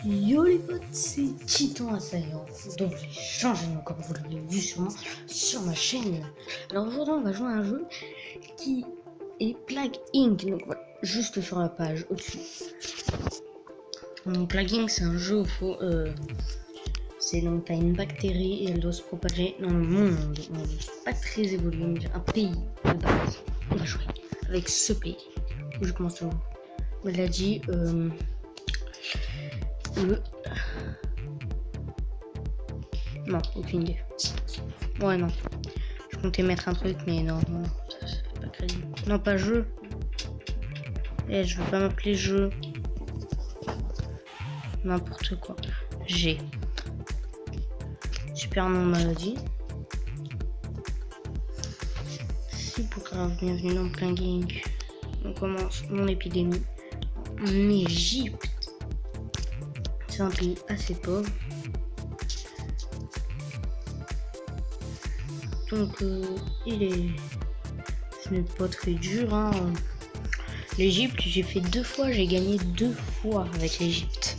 Yo les potes, c'est Titan Assaillant, donc j'ai changé de nom comme vous l'avez vu sûrement sur ma chaîne. Alors aujourd'hui on va jouer à un jeu qui est Plague Inc, donc voilà, juste sur la page au-dessus. Donc Plague Inc c'est un jeu où faut, c'est donc t'as une bactérie et elle doit se propager dans le monde. Donc c'est pas très évolué, mais un pays de base. On va jouer avec ce pays. Où je commence toujours. Maladie, non, aucune idée. Ouais, non. Je comptais mettre un truc, mais non, ça fait pas crédible. Non, pas jeu. Eh, je veux pas m'appeler jeu. N'importe quoi. G. Super nom maladie. Si pour grave, bienvenue dans Plague Inc. On commence mon épidémie en Égypte. C'est un pays assez pauvre. Donc ce n'est pas très dur, hein. L'Égypte, j'ai fait 2 fois, j'ai gagné 2 fois avec l'Égypte.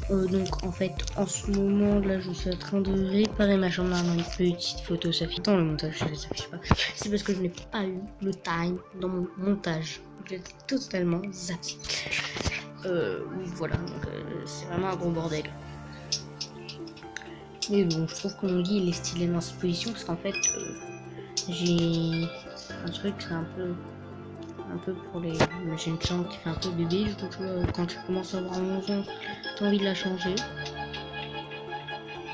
Donc en fait, en ce moment là, je suis en train de réparer ma chambre. Normalement, une petite photo s'affiche dans le montage, ça s'affiche pas. C'est parce que je n'ai pas eu le time dans mon montage. J'ai totalement zappé. Voilà, donc c'est vraiment un gros bordel. Mais bon, je trouve que mon lit il est stylé dans cette position parce qu'en fait, j'ai un truc, c'est un peu pour les. J'ai une chambre qui fait un peu bébé, donc quand tu commences à avoir 11 ans, t'as envie de la changer.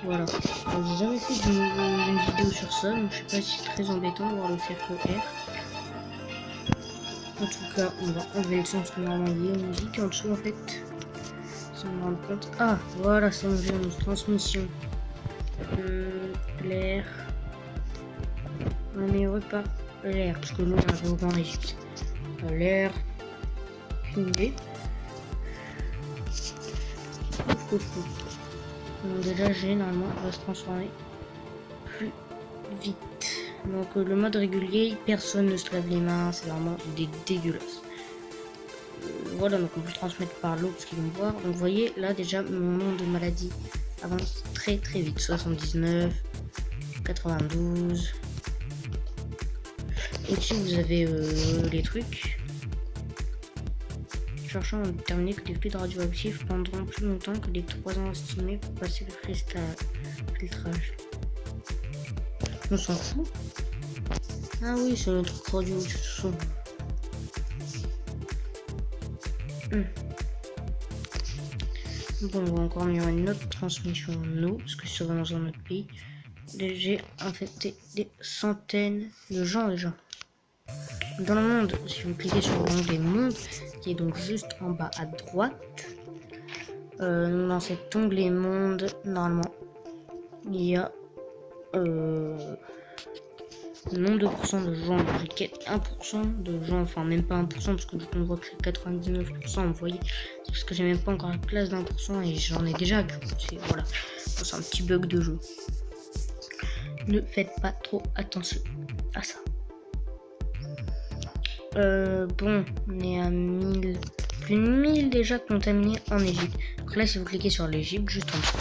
Voilà. J'ai jamais fait une vidéo sur ça, donc je sais pas si c'est très embêtant de voir le cercle R. En tout cas, on va enlever le son parce que normalement il y a une musique en dessous en fait. Si on me rend compte. Ah, voilà, c'est une vidéo de transmission. L'air. Non mais pas l'air, parce que nous on a beaucoup en Égypte. L'air. Filmé. Donc déjà généralement on va se transformer plus vite. Donc le mode régulier, personne ne se lave les mains, c'est vraiment dégueulasse. Voilà, donc on peut le transmettre par l'eau parce qu'ils vont voir. Donc vous voyez là déjà mon nom de maladie avance très vite. 79, 92. Au-dessus vous avez les trucs. Cherchant à déterminer que les fluides radioactifs prendront plus longtemps que les 3 ans estimés pour passer le filtrage. On s'en fout. Ah oui, c'est notre radio du son. Bon, on va encore améliorer notre transmission en eau, parce que ça va dans un autre pays. J'ai infecté des centaines de gens déjà. Dans le monde, si vous cliquez sur l'onglet monde, qui est donc juste en bas à droite, dans cet onglet monde, normalement, il y a non 2% de gens, j'ai 1% de gens, enfin même pas 1% parce que on voit que c'est 99%, vous voyez, c'est parce que j'ai même pas encore la place d'1% et j'en ai déjà, voilà, c'est un petit bug de jeu. Ne faites pas trop attention à ça. Bon, on est à 1000, plus de 1000 déjà contaminés en Égypte. Donc là, si vous cliquez sur l'Égypte, juste en dessous,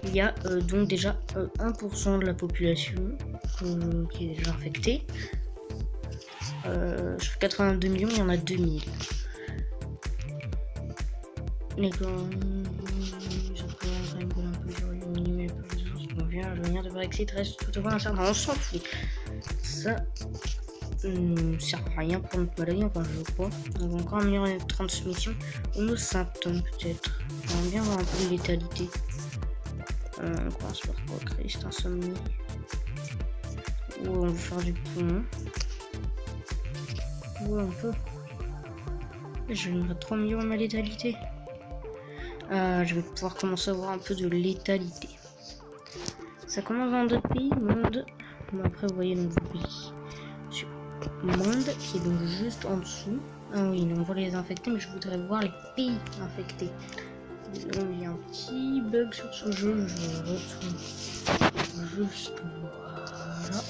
il y a donc déjà 1% de la population qui est déjà infectée. Sur 82 millions, il y en a 2000. Les je viens de Brexit reste toutefois incertain. On s'en fout. Ça sert à rien pour notre maladie, enfin je crois. On va encore améliorer notre transmission ou nos symptômes peut-être. On va bien voir un peu de létalité. On commence par quoi? Christ, insomnie. Ou on veut faire du poumon. Ouais, on peut. Je vais mettre 3 millions de ma létalité. Je vais pouvoir commencer à avoir un peu de létalité. Ça commence dans 2 pays, monde. Bon, après, vous voyez donc vos pays. Sur monde, qui est donc juste en dessous. Ah oui, on voit les infectés, mais je voudrais voir les pays infectés. Donc, il y a un petit bug sur ce jeu. Je retourne juste voilà.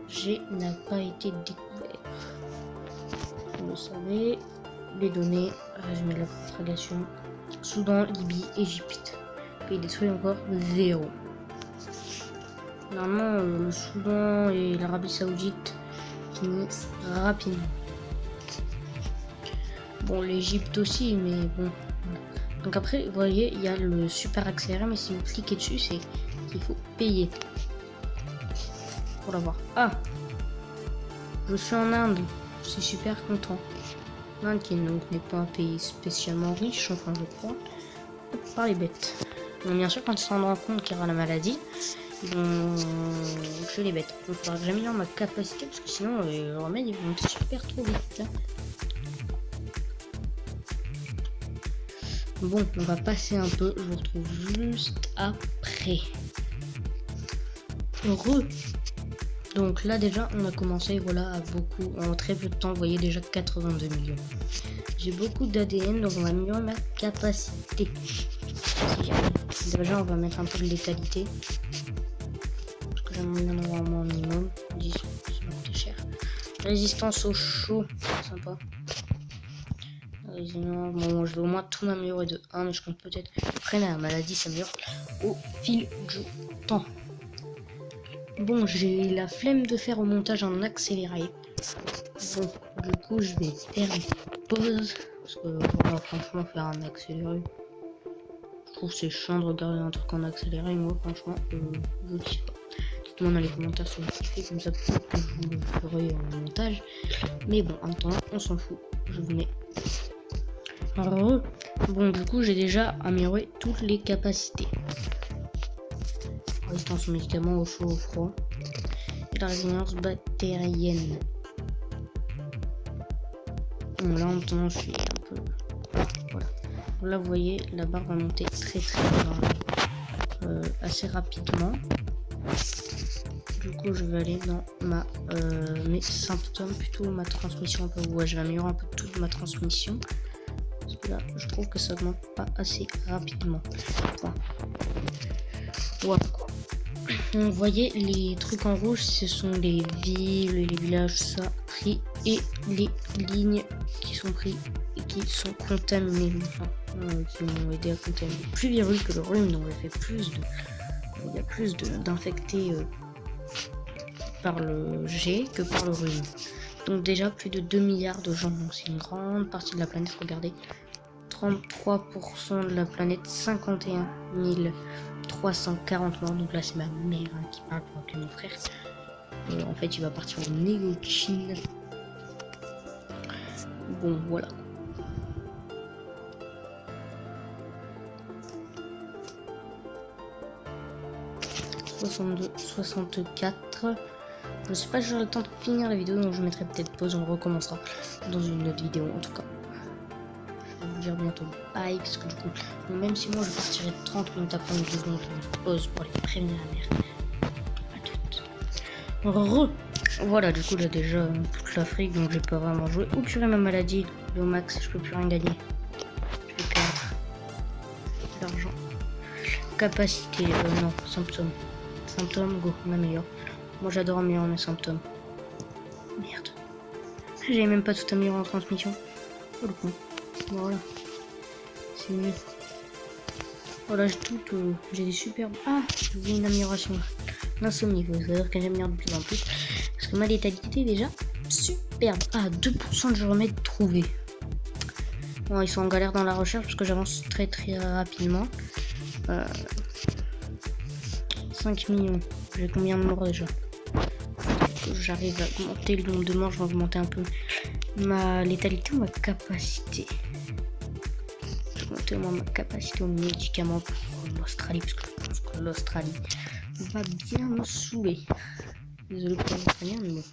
G n'a pas été découvert. Vous le savez, les données, résumé de la propagation, Soudan, Libye, Égypte. Pays détruit encore 0. Normalement, le Soudan et l'Arabie Saoudite finissent rapidement. Bon, l'Égypte aussi, mais bon. Donc après, vous voyez, il y a le super accéléré, mais si vous cliquez dessus, c'est qu'il faut payer pour l'avoir. Ah, je suis en Inde, je suis super content. L'Inde qui donc n'est pas un pays spécialement riche, enfin je crois, par les bêtes. Donc bien sûr, quand ils se rendront compte qu'il y aura la maladie, ils vont tuer les bêtes. Donc il faudra que j'améliore ma capacité, parce que sinon les remèdes ils vont monter super trop vite. Bon, on va passer un peu, je vous retrouve juste après. Heureux. Donc là déjà on a commencé voilà à beaucoup, en très peu de temps, vous voyez déjà 82 millions. J'ai beaucoup d'ADN donc on va améliorer ma capacité. Déjà on va mettre un peu de létalité. Parce que j'aimerais bien avoir un minimum. 10, ça va coûter cher. Résistance au chaud, sympa. Bon, je vais au moins tout m'améliorer de 1, mais je compte peut-être après la maladie s'améliore au fil du temps. Bon, j'ai la flemme de faire au montage en accéléré. Bon, du coup, je vais faire une pause. Parce que, voilà, franchement, faire un accéléré, je trouve c'est chiant de regarder un truc en accéléré. Moi, franchement, je kiffe pas. Dites-moi dans les commentaires si vous kiffez, comme ça, peut-être que je vous le ferai en montage. Mais bon, en attendant, on s'en fout. Je vous mets. Alors, bon, du coup, j'ai déjà amélioré toutes les capacités. Résistance aux médicaments, au chaud, au froid. Et la résilience bactérienne. Bon, là, en attendant, je suis un peu... Voilà. Là, vous voyez, la barre va monter très assez rapidement. Du coup, je vais aller dans ma mes symptômes, plutôt ma transmission. Un peu. Ouais, je vais améliorer un peu toute ma transmission. Parce que là, je trouve que ça augmente pas assez rapidement. Voilà. Voilà. Vous voyez, les trucs en rouge, ce sont les villes et les villages, ça pris, et les lignes qui sont pris et qui sont contaminées, enfin, qui m'ont aidé à contaminer plus virus que le rhume, donc il y a plus d'infectés par le G que par le rhume. Donc déjà plus de 2 milliards de gens, donc c'est une grande partie de la planète. Regardez, 33% de la planète, 51 340 morts. Donc là c'est ma mère qui parle pour appeler mon frère. En fait il va partir en Négochine. Bon voilà. « 62, 64. » Je sais pas si j'aurai le temps de finir la vidéo, donc je mettrai peut-être pause, on recommencera dans une autre vidéo en tout cas. Je vais vous dire bientôt bye, parce que du coup, même si moi je partirai 30 minutes après une vidéo, donc je vais pause pour aller prévenir la mère. À toutes. Voilà, du coup là déjà toute l'Afrique, donc j'ai pas vraiment joué. Ou purée ma maladie, le max, je peux plus rien gagner. Je vais perdre l'argent. Capacité, non, symptômes. Symptômes, go, on améliore. Moi j'adore améliorer mes symptômes. Merde. J'avais même pas tout amélioré en transmission. Oh le con. Voilà. C'est mieux. Voilà, j'ai tout. J'ai des super. Ah, j'ai oublié une amélioration. L'insomnie, il faut savoir que j'améliore de plus en plus. Parce que ma létalité est déjà superbe. Ah, 2% de remèdes trouvés. Bon, ils sont en galère dans la recherche parce que j'avance très rapidement. 5 millions. J'ai combien de morts déjà? J'arrive à augmenter le nombre de morts, je vais augmenter un peu ma létalité ou ma capacité. Je vais augmenter moi ma capacité aux médicaments pour l'Australie, parce que je pense que l'Australie va bien me saouler. Désolé pour l'Australien, mais bon.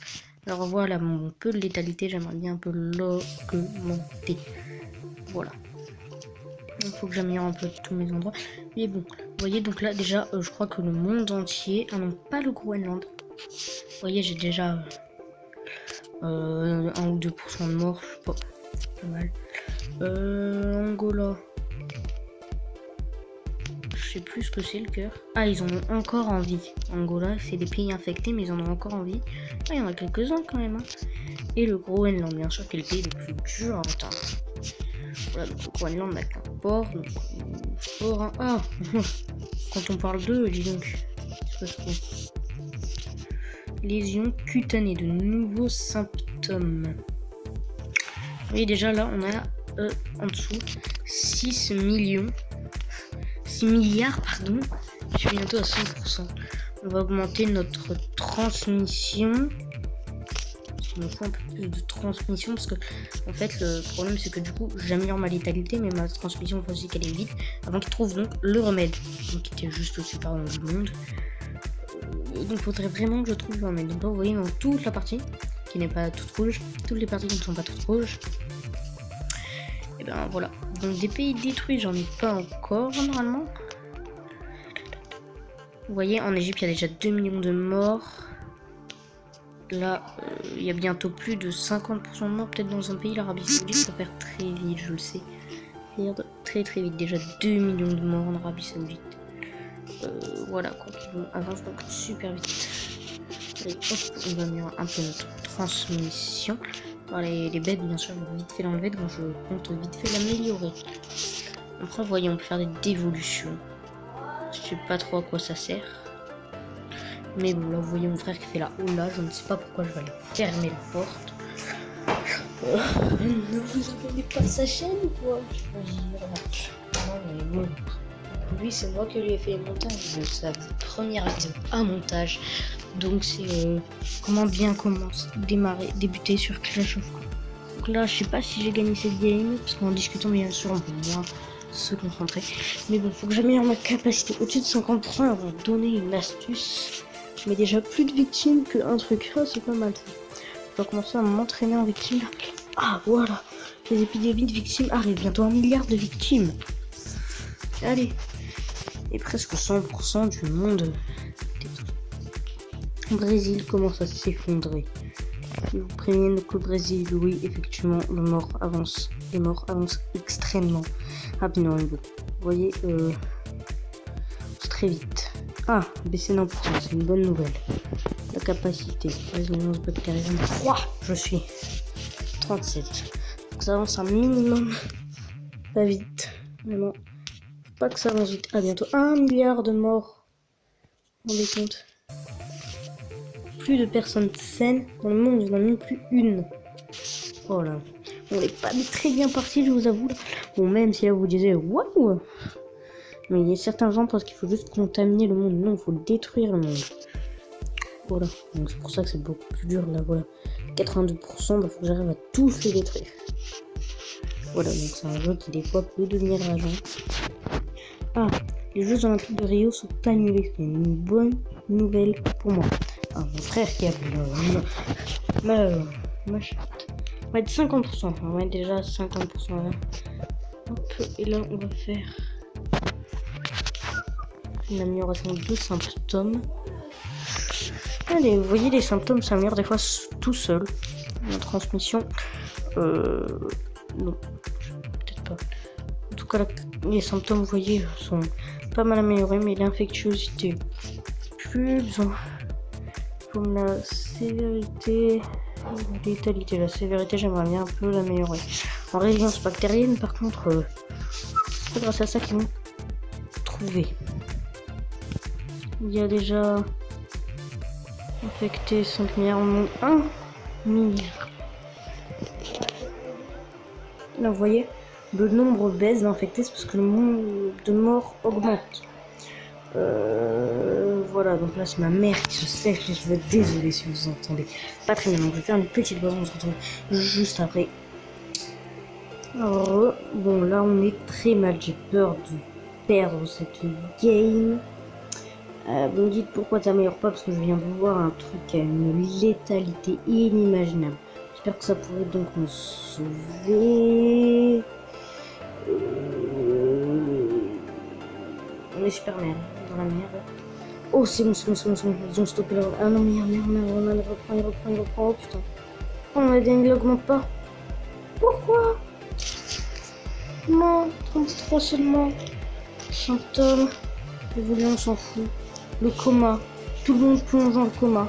Alors voilà, mon peu de létalité, j'aimerais bien un peu l'augmenter. Voilà. Il faut que j'améliore un peu tous mes endroits. Mais bon, vous voyez, donc là, déjà, je crois que le monde entier... Ah non, pas le Groenland. Vous voyez, j'ai déjà 1 ou 2% de morts, je sais pas. Pas mal. Angola. Je sais plus ce que c'est le cœur. Ah, ils en ont encore envie. Angola, c'est des pays infectés, mais ils en ont encore envie. Ah, il y en a quelques-uns quand même. Hein. Et le Groenland, bien sûr, qui est le pays le plus dur à atteindre. Voilà, donc au Groenland, on n'a qu'un port. Donc, port, hein. Ah quand on parle d'eux, dis donc. Ça se trouve. Lésions cutanées, de nouveaux symptômes. Vous voyez déjà là, on a en dessous 6 milliards, pardon. Je suis bientôt à 100%. On va augmenter notre transmission. Il me faut un peu plus de transmission parce que en fait le problème c'est que du coup j'améliore ma létalité mais ma transmission faut aussi qu'elle est vite avant qu'il trouve donc le remède donc qui était juste au-dessus par du monde. Donc il faudrait vraiment que je trouve le remède. Donc là vous voyez dans toute la partie qui n'est pas toute rouge, toutes les parties qui ne sont pas toutes rouges, et ben voilà. Donc des pays détruits j'en ai pas encore normalement. Vous voyez en Égypte il y a déjà 2 millions de morts. Là, il y a bientôt plus de 50% de morts, peut-être dans un pays, l'Arabie Saoudite, ça perd très vite, je le sais. Perd très très vite, déjà 2 millions de morts en Arabie Saoudite. Voilà, quoi qu'ils avancent donc super vite. Allez, hop, on va améliorer un peu notre transmission. Alors, les bêtes, bien sûr, je vais vite fait l'enlever, donc je compte vite fait l'améliorer. Après, vous voyez, on peut faire des dévolutions. Je sais pas trop à quoi ça sert. Mais bon, là, vous voyez mon frère qui fait la hola. Je ne sais pas pourquoi je vais aller fermer la porte. Ne vous abonnez pas à sa chaîne ou quoi? Non, mais bon. Lui, c'est moi qui lui ai fait les montages. C'est sa première vidéo à montage. Donc, c'est comment bien débuter sur Clash of Clans. Donc là, je sais pas si j'ai gagné cette game. Parce qu'en discutant, bien sûr, on peut moins se concentrer. Mais bon, faut que j'améliore ma capacité au-dessus de 50%. On va donner une astuce. Mais déjà plus de victimes qu'un truc, c'est pas mal. Je vais commencer à m'entraîner en victimes. Ah voilà, les épidémies de victimes arrivent, bientôt 1 milliard de victimes. Allez, et presque 100% du monde. Le Brésil commence à s'effondrer. Si vous prévenez que le Brésil, oui, effectivement, les morts avancent extrêmement rapidement. Vous voyez, c'est très vite. Ah, baisser d'un %, c'est une bonne nouvelle. La capacité, résilience bactérienne 3, je suis 37. Donc ça avance un minimum, pas vite, vraiment. Faut pas que ça avance vite. À bientôt 1 milliard de morts. Vous vous rendez compte? Plus de personnes saines dans le monde, il n'y en a même plus une. Oh là, on n'est pas très bien parti, je vous avoue. Bon, même si là vous disiez waouh. Mais il y a certains gens parce qu'il faut juste contaminer le monde. Non, il faut détruire le monde. Voilà. Donc c'est pour ça que c'est beaucoup plus dur là. Voilà. 82%, bah faut que j'arrive à tous les détruire. Voilà, donc c'est un jeu qui des fois peut devenir rageant. Ah, les Jeux Olympiques de Rio sont annulés. C'est une bonne nouvelle pour moi. Ah, mon frère qui a vu ma chatte. On va être 50%. On va être déjà à 50% là. Hop, et là on va faire une amélioration de symptômes. Allez, vous voyez, les symptômes s'améliorent des fois tout seul. La transmission, non, peut-être pas. En tout cas, les symptômes, vous voyez, sont pas mal améliorés, mais l'infectiosité, plus besoin. Comme la sévérité, la létalité. La sévérité, j'aimerais bien un peu l'améliorer. En résilience bactérienne, par contre, c'est grâce à ça qu'ils vont trouver. Il y a déjà infecté 5 milliards, 1 milliard. Là, vous voyez, le nombre baisse d'infectés, c'est parce que le nombre de morts augmente. Voilà, donc là, c'est ma mère qui se sèche. Je suis désolée si vous entendez pas très bien. Donc, je vais faire une petite pause. On se retrouve juste après. Alors, bon, là, on est très mal. J'ai peur de perdre cette game. Vous me dites pourquoi t'améliores pas, parce que je viens de voir un truc à une létalité inimaginable. J'espère que ça pourrait donc me sauver. On est super merde, dans la merde. Oh c'est bon, ils ont stoppé leur... Ah non merde, il reprend, oh putain. Oh ma dingue, il augmente pas. Pourquoi? Non, 33 seulement. Symptômes. On s'en fout. Le coma. Tout le monde plonge dans le coma.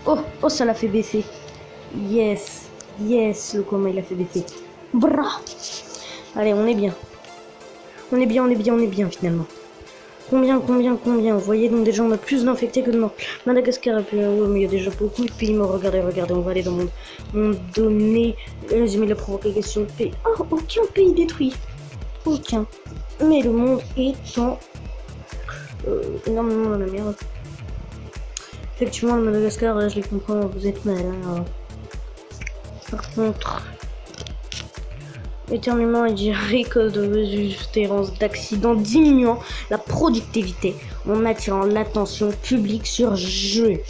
Oh, ça l'a fait baisser. Yes, le coma il a fait baisser. Bra. Allez, on est bien. On est bien finalement. Combien? Vous voyez, donc déjà on a plus d'infectés que de morts. Madagascar, et puis mais il y a déjà beaucoup de pays morts. Regardez, on va aller dans mon donné. Résumé de la provocation de pays. Oh, aucun pays détruit. Aucun. Mais le monde est en énormément dans la merde. Effectivement, le Madagascar, je les comprends, vous êtes mal. Hein. Par contre, éternuement et diarrhée cause de résultance d'accidents diminuant la productivité en attirant l'attention publique sur G.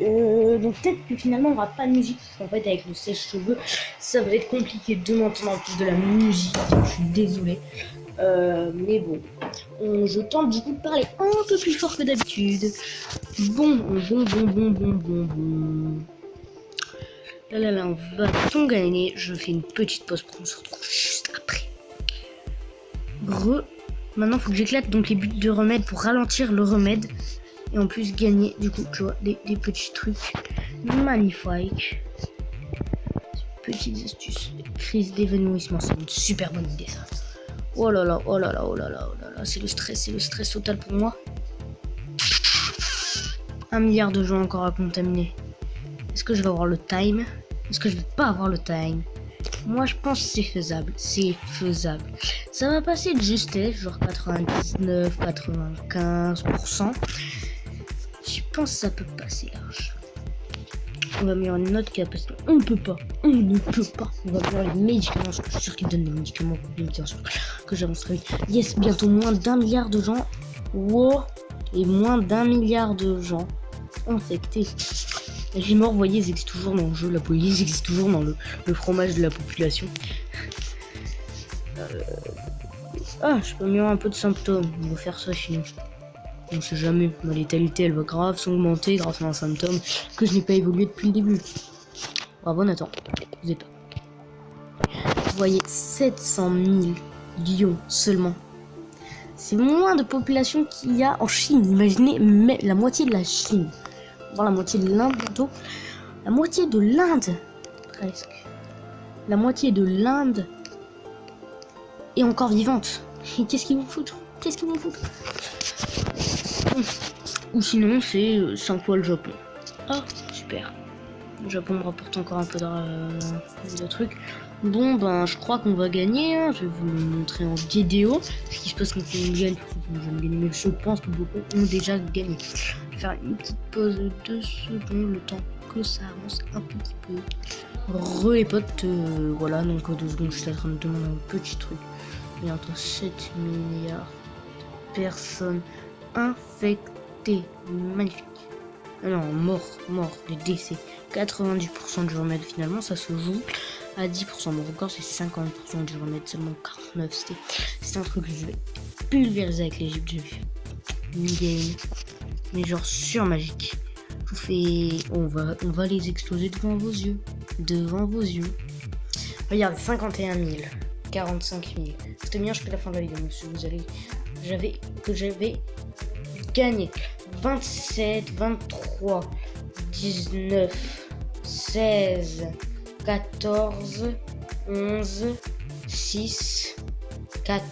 Donc peut-être que finalement on aura pas de musique, parce qu'en fait avec le sèche-cheveux ça va être compliqué de m'entendre en plus de la musique, je suis désolée. Mais bon, je tente du coup de parler un peu plus fort que d'habitude. Bon. Là, on va tout gagner. Je fais une petite pause pour qu'on se retrouve juste après. Maintenant, faut que j'éclate donc les buts de remède pour ralentir le remède. Et en plus, gagner, du coup, tu vois, des petits trucs magnifiques. Petites astuces. Crise d'évanouissement, c'est une super bonne idée, ça. Oh là là. C'est le stress total pour moi. 1 milliard de gens encore à contaminer. Est-ce que je vais avoir le time? Est-ce que je vais pas avoir le time? Moi je pense que c'est faisable. Ça va passer de justesse, genre 99-95%. Je pense que ça peut passer large. On va mettre une note capacité. On ne peut pas. On va mettre les médicaments. Je suis sûr qu'ils donnent des médicaments bien sûr que j'avance très vite. Yes, bientôt moins d'1 milliard de gens. Wow. Et moins d'1 milliard de gens infectés. Les morts, vous voyez, ils existent toujours dans le jeu. La police existe toujours dans le fromage de la population. Je peux améliorer un peu de symptômes. On va faire ça chez nous. On sait jamais. Ma létalité, elle va grave s'augmenter grâce à un symptôme que je n'ai pas évolué depuis le début. Bravo Nathan. Vous êtes pas. Vous voyez, 700 000 lions seulement. C'est moins de population qu'il y a en Chine. Imaginez la moitié de la Chine. Voir la moitié de l'Inde bientôt. La moitié de l'Inde. Presque. La moitié de l'Inde est encore vivante. Et qu'est-ce qu'ils vont foutre? Ou sinon c'est 5 fois le Japon. Ah, super. Le Japon me rapporte encore un peu de trucs. Bon, ben, je crois qu'on va gagner. Hein. Je vais vous le montrer en vidéo. Ce qui se passe quand on gagne. Je vais gagner, mais je pense que beaucoup ont déjà gagné. Je vais faire une petite pause de 2 secondes, le temps que ça avance un petit peu. Les potes, voilà, donc 2 secondes, je suis en train de demander un petit truc. Il y a entre 7 milliards de personnes infectées. Magnifique. Non, mort, des décès. 90% du remède, finalement, ça se joue à 10%. Mon record, c'est 50% du remède, seulement 49. C'est un truc que je vais pulvériser avec l'Egypte, j'ai vu. Une game. Mais genre sur magique. Je vous fais... On va les exploser devant vos yeux. Regardez, 51 000. 45 000. C'était bien jusqu'à la fin de la vidéo, monsieur. J'avais gagné 27, 23, 19, 16, 14, 11, 6, 4,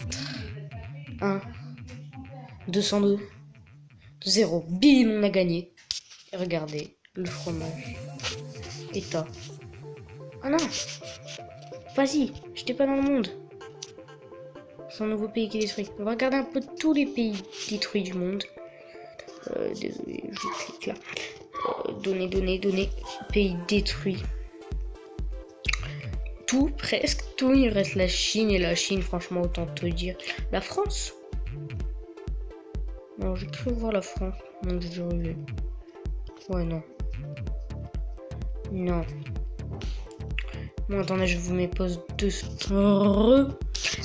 1, 202, 0. Bim, on a gagné. Et regardez, le fromage. État. Ah non! Vas-y, j'étais pas dans le monde. C'est un nouveau pays qui est détruit. On va regarder un peu tous les pays détruits du monde. Désolé, je clique là. Donner. Pays détruits. Tout, presque tout. Il reste la Chine. Et la Chine, franchement, autant te dire. La France? Non, j'ai cru voir la France. Non, j'ai déjà vu. Ouais, non. Bon, attendez, je vous mets pause 2 secondes.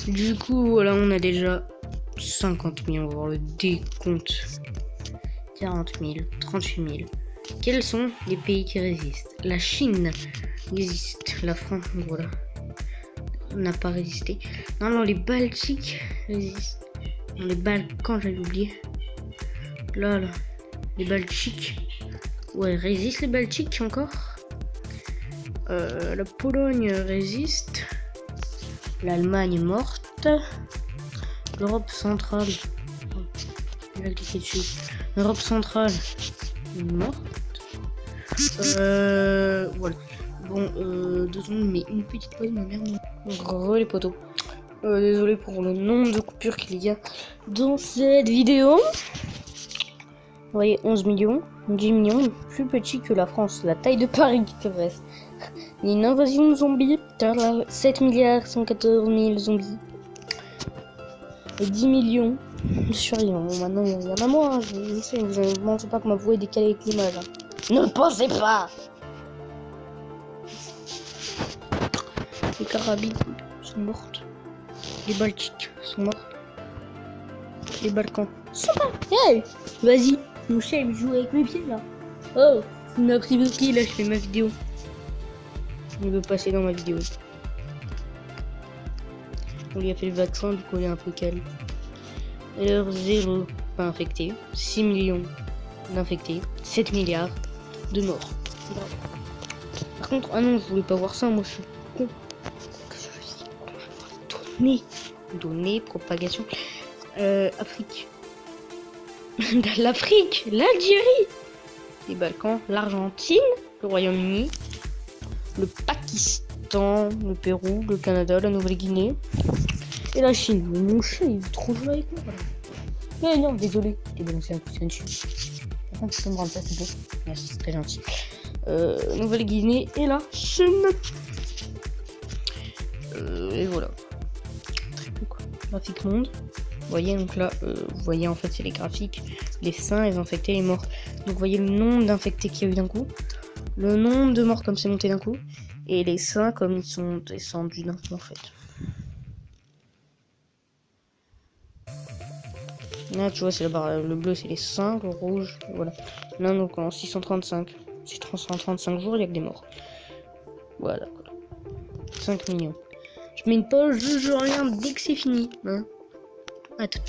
Du coup, voilà, on a déjà 50 000. On va voir le décompte. 40 000, 38 000. Quels sont les pays qui résistent? La Chine résiste. La France, voilà, n'a pas résisté. Non, les Baltiques résistent. Non, les Balkans, j'avais oublié. Là, les Baltiques. Ouais, résistent les Baltiques encore. La Pologne résiste. L'Allemagne est morte. L'Europe centrale. Je vais cliquer dessus. L'Europe centrale est morte. Voilà. Bon, 2 secondes, mais une petite pause, ma mère. Les poteaux. Désolé pour le nombre de coupures qu'il y a dans cette vidéo. Vous voyez, 11 millions, 10 millions, plus petit que la France, la taille de Paris qui te reste. Il y a une invasion de zombies, 7 milliards 114 000 zombies. Et 10 millions de survivants. Bon, maintenant, il y en a moins, hein, je sais, vous ne pensez pas que ma voix est décalée avec l'image. Hein. Ne le pensez pas! Les Carabines sont mortes. Les Baltiques sont morts. Les Balkans sont morts. Hey! Vas-y, mon chat il joue avec mes pieds là. Oh, il m'a pris le pied là, je fais ma vidéo. Il veut passer dans ma vidéo. On lui a fait le vaccin, du coup il est un peu calme. Alors 0 pas infecté, 6 millions d'infectés, 7 milliards de morts. Par contre, ah non, je voulais pas voir ça, moi je suis con. Données, propagation. Afrique. L'Afrique, l'Algérie, les Balkans, l'Argentine, le Royaume-Uni, le Pakistan, le Pérou, le Canada, la Nouvelle-Guinée et la Chine. Mais mon chat il veut trop jouer avec moi. Mais non, désolé, j'ai balancé un coup de dessus. Par contre, tu peux me rendre ça, c'est beau. Merci, c'est très gentil. Nouvelle-Guinée et la Chine. Et voilà. Très peu quoi. Graphique monde. Vous voyez, donc là, vous voyez en fait, c'est les graphiques, les sains, les infectés, les morts. Donc vous voyez le nombre d'infectés qu'il y a eu d'un coup, le nombre de morts comme c'est monté d'un coup, et les sains comme ils sont descendus d'un coup en fait. Là, tu vois, c'est la barre, le bleu, c'est les 5, le rouge, voilà. Là, donc en 635 jours, il y a que des morts. Voilà, 5 millions. Je mets une pause, je reviens dès que c'est fini. Hein. Attends.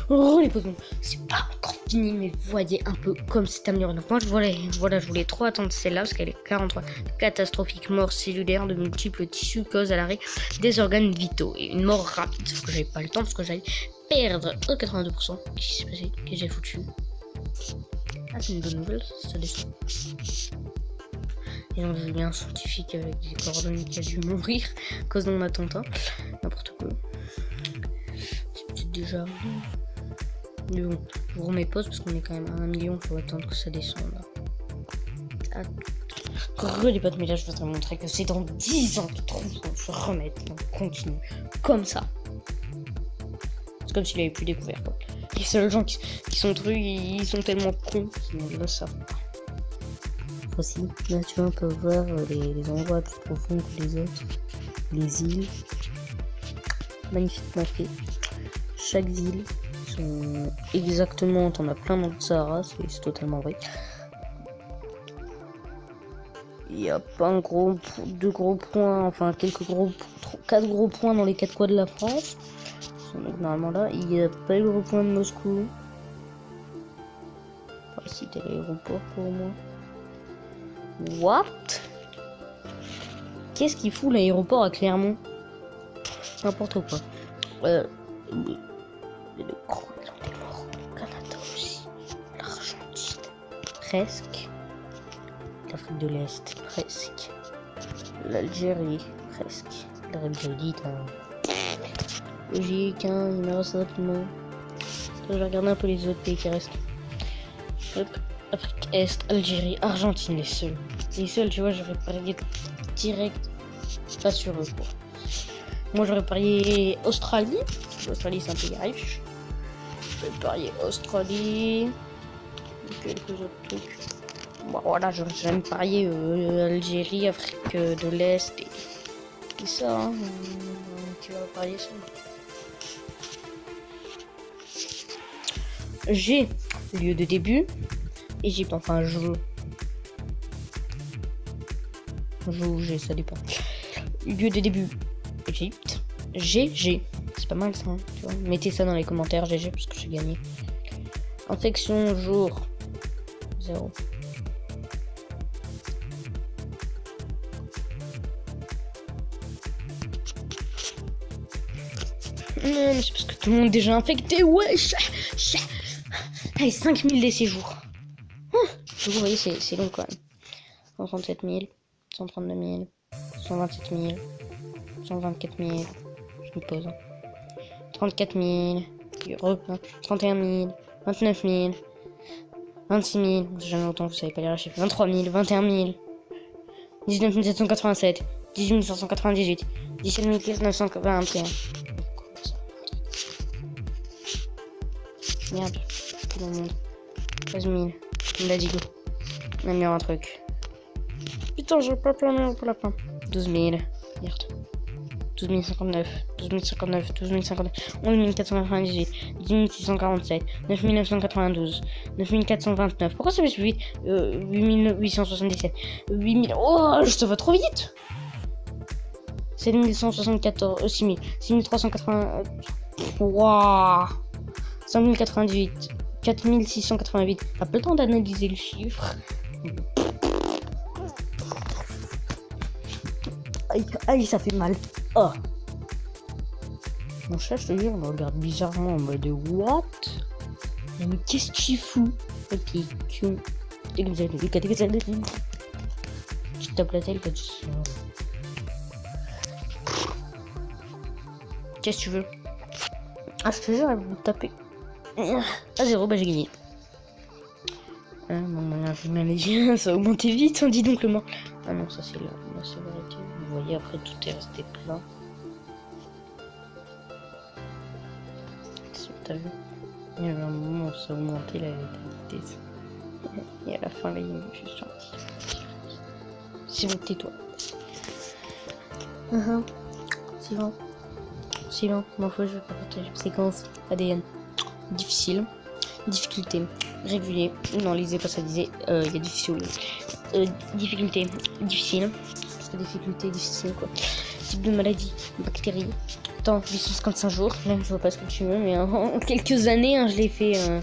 Oh, les poissons. C'est pas encore fini, mais vous voyez un peu comme c'est amélioré. Donc moi, je voulais trop attendre celle-là, parce qu'elle est 43. Catastrophique mort cellulaire de multiples tissus cause à l'arrêt des organes vitaux. Et une mort rapide, sauf que j'avais pas le temps, parce que j'allais perdre 82%. Qu'est-ce qui s'est passé? Qu'est-ce que j'ai foutu? Ah, c'est une bonne nouvelle, ça descend. Et donc, j'ai eu un scientifique avec des coordonnées qui a dû mourir à cause de mon attentat. N'importe quoi. C'est déjà. Mais bon, je vous remets pause parce qu'on est quand même à 1 million. Il faut attendre que ça descende. Les potes, mais là, je vais te montrer que c'est dans 10 ans qu'ils trouvent qu'on se remette. Donc, continue comme ça. C'est comme s'il avait plus découvert quoi. Les seuls gens qui sont trucs, ils sont tellement cons qu'ils le savent pas. Aussi, là tu vois, on peut voir les endroits plus profonds que les autres, les îles, magnifiquement fait. Chaque ville sont exactement, t'en as plein dans le Sahara, c'est totalement vrai. Il n'y a pas deux gros points, enfin quelques 4 gros points dans les 4 coins de la France. Donc normalement là, il n'y a pas le gros point de Moscou. On va citer l'aéroport pour moi. What? Qu'est-ce qu'il fout l'aéroport à Clermont? N'importe quoi. Le Groenland est mort. Canada aussi. L'Argentine. Presque. L'Afrique de l'Est. Presque. L'Algérie. Presque. L'Arabie Saoudite. Hein. Logique, hein, il me reste rapidement. Je vais regarder un peu les autres pays qui restent. Hop. Afrique Est, Algérie, Argentine, les seuls. Les seuls, tu vois, j'aurais parié direct, pas sur eux, quoi. Moi, j'aurais parié Australie. L'Australie, c'est un pays riche. J'aurais parié Australie. Quelques autres trucs. Bon, voilà, j'aurais jamais parié Algérie, Afrique de l'Est et ça, hein. Tu vas parier ça. J'ai lieu de début. Égypte, enfin je ou G, ça dépend. Lieu de début, Égypte. GG, c'est pas mal ça, hein, tu vois. Mettez ça dans les commentaires, GG, parce que j'ai gagné. Infection, jour, 0. Non, mais c'est parce que tout le monde est déjà infecté. Ouais. Allez, 5000 des séjours. Vous voyez, c'est long quand même. 137 000, 132 000, 127 000, 124 000. Je me pose. 34 000, 31 000, 29 000, 26 000. C'est jamais autant, vous savez pas lire les chiffres. 23 000, 21 000, 19 787, 18 598, 17 921. Merde, tout le monde. 13 000, il a dit go. On a mis un truc. Putain, j'ai pas plein pour la fin. 12 000, merde. 12 059, 12 059, 12 059, 11 498, 10 647, 9 992, 9 429. Pourquoi ça fait suivi 8 877, 8 000. Oh, ça va trop vite. 7 174, 6 000, 6 380. Waouh. 5 098, 4 688. T'as pas le temps d'analyser le chiffre. Aïe, ça fait mal. Oh. Mon chat, je te jure, me regarde bizarrement en mode what? Mais qu'est-ce que tu fous? Ok, tu tapes la tête, qu'est-ce que tu veux? Ah, je te jure, elle va me taper. À 0, bah j'ai gagné. Ça a augmenté vite, on dit donc le mort. Ah non, ça c'est la sévérité. Vous voyez, après tout est resté plein. T'as vu? Il y avait un moment où ça a augmenté la vitesse. Et à la fin, là, il est juste gentil. C'est bon, tais-toi. Silence. Moi, je vais pas partager. Séquence ADN. Difficile. Difficulté. Régulier. Non, lisez pas ça, disait. Il y a difficile. Difficulté. Difficile. C'est difficulté difficile, quoi. Type de maladie. Bactérie. Temps 855 jours. Là, je vois pas ce que tu veux, mais en quelques années, je l'ai fait.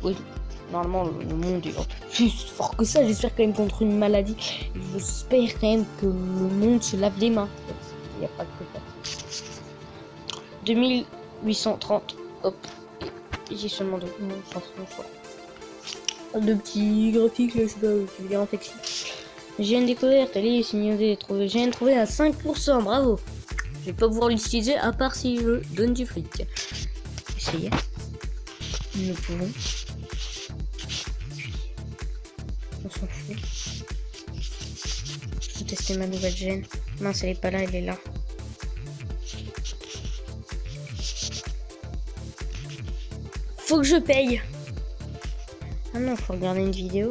Oui. Normalement, le monde est plus fort que ça. J'espère quand même contre une maladie. J'espère quand même que le monde se lave les mains. Il n'y a pas que ça. 2830. Hop. J'ai seulement deux. De petits graphiques là, je sais pas, tu veux dire en fait. J'ai une découverte, allez, signaler, trouvé. J'ai une trouvé à 5%, bravo. Je vais pas pouvoir l'utiliser à part si je donne du fric. Essayez. Nous pouvons. On s'en fout. Je vais tester ma nouvelle gêne. Mince, elle est pas là, elle est là. Faut que je paye. Ah non, faut regarder une vidéo.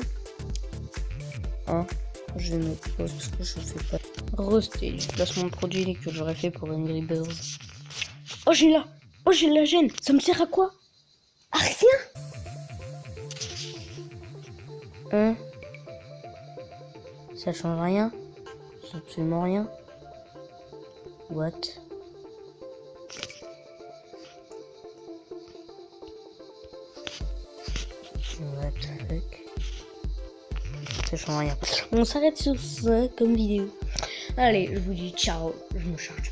Ah, je me pose parce que je fais pas. Resté le placement de produit que j'aurais fait pour Angry Birds. Oh, j'ai la gêne. Ça me sert à quoi? À rien. Ça change rien. C'est absolument rien. What? What the fuck? Ça change rien. On s'arrête sur ça comme vidéo. Allez, je vous dis ciao, je me charge.